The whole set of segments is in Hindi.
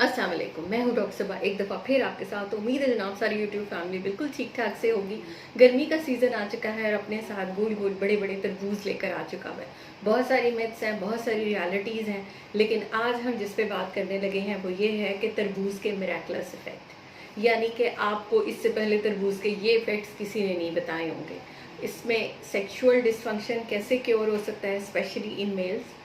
अस्सलाम वालेकुम, मैं हूँ डॉक्टर सबा एक दफ़ा फिर आपके साथ। उम्मीद है जनाब सारी यूट्यूब फैमिली बिल्कुल ठीक ठाक से होगी। गर्मी का सीज़न आ चुका है और अपने साथ गोल गोल बड़े बड़े तरबूज लेकर आ चुका है। बहुत सारी मिथ्स हैं, बहुत सारी रियलिटीज़ हैं, लेकिन आज हम जिस पे बात करने लगे हैं वो ये है कि तरबूज के मिरेकलस इफ़ेक्ट, यानी कि आपको इससे पहले तरबूज के ये इफ़ेक्ट्स किसी ने नहीं बताए होंगे। इसमें सेक्शुअल डिसफंक्शन कैसे क्योर हो सकता है, स्पेशली इन मेल्स।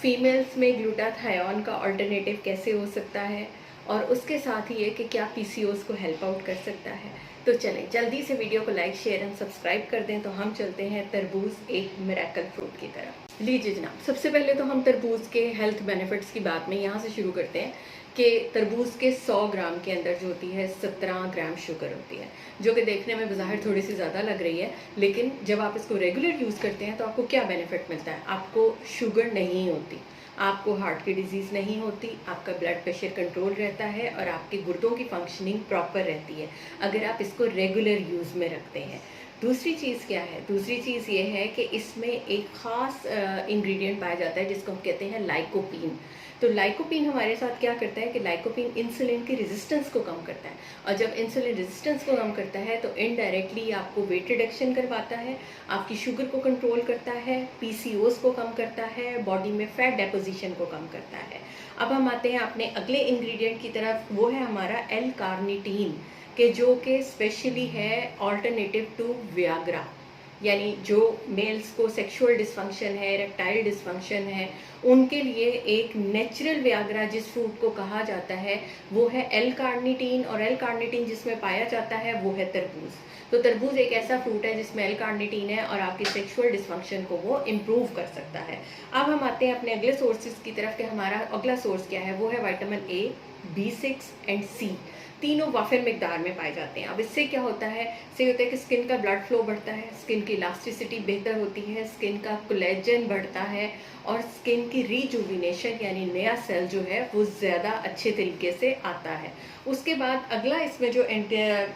फीमेल्स में ग्लूटाथायोन का अल्टरनेटिव कैसे हो सकता है, और उसके साथ ही ये कि क्या पीसीओएस को हेल्प आउट कर सकता है। तो चलें जल्दी से वीडियो को लाइक शेयर एंड सब्सक्राइब कर दें। तो हम चलते हैं तरबूज एक मिरेकल फ्रूट की तरफ। लीजिए जनाब, सबसे पहले तो हम तरबूज के हेल्थ बेनिफिट्स की बात में यहाँ से शुरू करते हैं कि तरबूज के 100 ग्राम के अंदर जो होती है 17 ग्राम शुगर होती है, जो कि देखने में बज़ाहिर थोड़ी सी ज़्यादा लग रही है, लेकिन जब आप इसको रेगुलर यूज़ करते हैं तो आपको क्या बेनिफिट मिलता है। आपको शुगर नहीं होती, आपको हार्ट की डिजीज़ नहीं होती, आपका ब्लड प्रेशर कंट्रोल रहता है और आपके गुर्दों की फंक्शनिंग प्रॉपर रहती है अगर आप इसको रेगुलर यूज़ में रखते हैं। दूसरी चीज़ क्या है, दूसरी चीज़ ये है कि इसमें एक ख़ास इंग्रेडिएंट पाया जाता है जिसको हम कहते हैं लाइकोपीन। तो लाइकोपीन हमारे साथ क्या करता है कि लाइकोपीन इंसुलिन की रेजिस्टेंस को कम करता है, और जब इंसुलिन रेजिस्टेंस को कम करता है तो इनडायरेक्टली आपको वेट रिडक्शन करवाता है, आपकी शुगर को कंट्रोल करता है, पीसीओएस को कम करता है, बॉडी में फैट डेपोजिशन को कम करता है। अब हम आते हैं अपने अगले इंग्रेडिएंट की तरफ, वो है हमारा एल कार्निटीन, के जो कि स्पेशली है ऑल्टरनेटिव टू वियाग्रा। यानी जो मेल्स को सेक्सुअल डिसफंक्शन है, इरेक्टाइल डिसफंक्शन है, उनके लिए एक नेचुरल वियाग्रा जिस फ्रूट को कहा जाता है वो है एल कार्निटीन, और एल कार्निटीन जिसमें पाया जाता है वो है तरबूज। तो तरबूज एक ऐसा फ्रूट है जिसमें एल कार्निटीन है और आपकी सेक्सुअल डिसफंक्शन को वो इम्प्रूव कर सकता है। अब हम आते हैं अपने अगले सोर्सेज की तरफ कि हमारा अगला सोर्स क्या है। वो है विटामिन ए, B6 एंड सी। तीनों वाफिर मिकदार में पाए जाते हैं। अब इससे क्या होता है, इससे होता है कि स्किन का ब्लड फ्लो बढ़ता है, स्किन की इलास्टिसिटी बेहतर होती है, स्किन का कोलेजन बढ़ता है, और स्किन की रिजुविनेशन यानी नया सेल जो है वो ज़्यादा अच्छे तरीके से आता है। उसके बाद अगला इसमें जो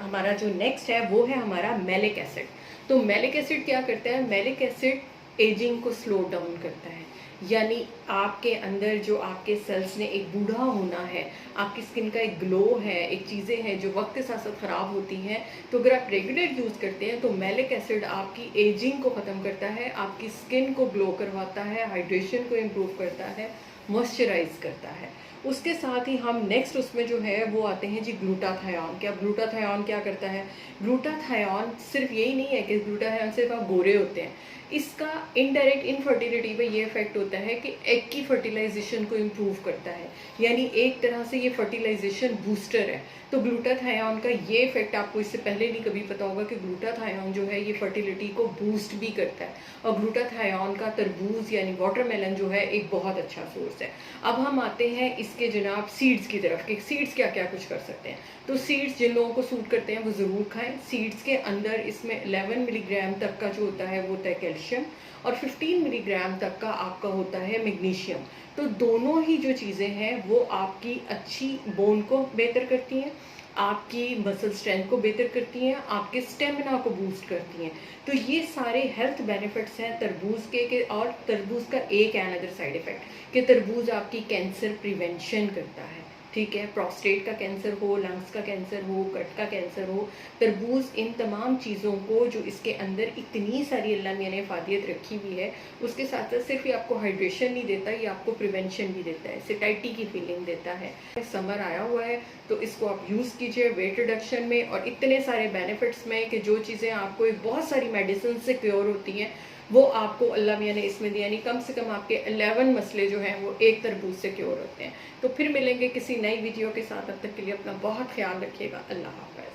हमारा जो नेक्स्ट है वो है हमारा मैलिक एसिड। तो मैलिक एसिड क्या करता है, मैलिक एसिड एजिंग को स्लो डाउन करता है, यानी आपके अंदर जो आपके सेल्स ने एक बूढ़ा होना है, आपकी स्किन का एक ग्लो है, एक चीज़ें हैं जो वक्त के साथ साथ ख़राब होती हैं, तो अगर आप रेगुलर यूज़ करते हैं तो मैलिक एसिड आपकी एजिंग को ख़त्म करता है, आपकी स्किन को ग्लो करवाता है, हाइड्रेशन को इम्प्रूव करता है, मॉइस्चराइज करता है। उसके साथ ही हम नेक्स्ट उसमें जो है वो आते हैं जी ग्लूटाथायोन। क्या ग्लूटाथायोन क्या करता है, ग्लूटाथायोन सिर्फ यही नहीं है कि ग्लूटाथायोन सिर्फ आप गोरे होते हैं, इसका इनडायरेक्ट इनफर्टिलिटी पे ये इफेक्ट होता है कि एग की फर्टिलाइजेशन को इम्प्रूव करता है, यानी एक तरह से ये फर्टिलाइजेशन बूस्टर है। तो ग्लूटाथायोन का ये इफेक्ट आपको इससे पहले नहीं कभी पता होगा कि ग्लूटाथायोन जो है ये फर्टिलिटी को बूस्ट भी करता है, और ग्लूटाथायोन का तरबूज यानी वाटरमेलन जो है एक बहुत अच्छा सोर्स है। अब हम आते हैं इसके जनाब सीड्स की तरफ कि सीड्स क्या क्या कुछ कर सकते हैं। तो सीड्स जिन लोगों को सूट करते हैं वो ज़रूर खाएं। सीड्स के अंदर इसमें 11 मिलीग्राम तक का जो होता है वो होता है कैल्शियम, और 15 मिलीग्राम तक का आपका होता है मैग्नीशियम। तो दोनों ही जो चीज़ें हैं वो आपकी अच्छी बोन को बेहतर करती हैं, आपकी मसल स्ट्रेंथ को बेहतर करती हैं, आपके स्टेमिना को बूस्ट करती हैं। तो ये सारे हेल्थ बेनिफिट्स हैं तरबूज के। और तरबूज का एक अनदर साइड इफेक्ट कि तरबूज आपकी कैंसर प्रिवेंशन करता है, ठीक है। प्रोस्टेट का कैंसर हो, लंग्स का कैंसर हो, गट का कैंसर हो, तरबूज इन तमाम चीज़ों को जो इसके अंदर इतनी सारी अल्लाह मियां ने इफादियत रखी हुई है, उसके साथ साथ सिर्फ ये आपको हाइड्रेशन नहीं देता, ये आपको प्रिवेंशन भी देता है, सिटाइटी की फीलिंग देता है। समर आया हुआ है तो इसको आप यूज़ कीजिए वेट रिडक्शन में और इतने सारे बेनिफिट्स में कि जो चीज़ें आपको एक बहुत सारी मेडिसिन से क्योर होती हैं वो आपको अल्लाह मियां ने इसमें दिया, यानी कम से कम आपके 11 मसले जो हैं वो एक तरबूज से क्योर होते हैं। तो फिर मिलेंगे किसी नई वीडियो के साथ, तब तक के लिए अपना बहुत ख्याल रखिएगा। अल्लाह हाफ़िज़।